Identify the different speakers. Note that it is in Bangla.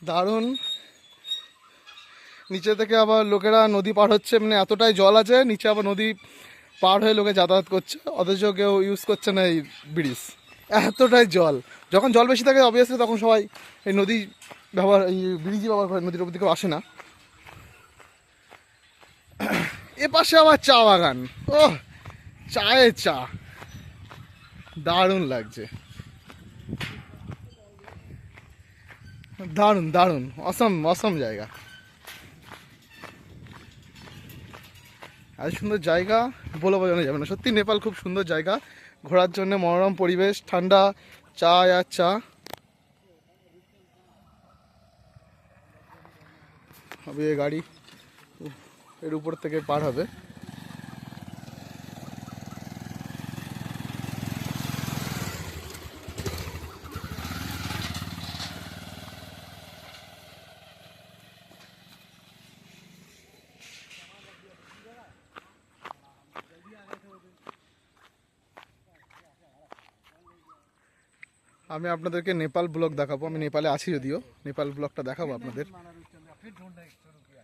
Speaker 1: দারুণ। নিচে থেকে আবার লোকেরা নদী পার হচ্ছে, মানে এতটাই জল আছে নিচে, আবার নদী পার হয়ে লোকে যাতায়াত করছে, অথচ কেউ ইউজ করছে না এই ব্রিজ। এতটাই জল, যখন জল বেশি থাকে অবভিয়াসলি তখন সবাই এই নদী ব্যবহার, এই ব্রিজই ব্যবহার করে, নদীর উপর দিকেও আসে না। এ পাশে আবার চা বাগান, ও চায়ে চা, দারুণ লাগছে, দারুণ দারুণ, অসম অসম জায়গা। এত সুন্দর জায়গা বলে বোঝানো যাবে না, সত্যি নেপাল খুব সুন্দর জায়গা ঘোরার জন্য, মনোরম পরিবেশ, ঠান্ডা চা আর চা। হবে এ গাড়ি এর উপর থেকে পার হবে। আমি আপনাদেরকে নেপাল ব্লগ দেখাবো, আমি নেপালে আছি যদিও, নেপাল ব্লগটা দেখাবো আপনাদের।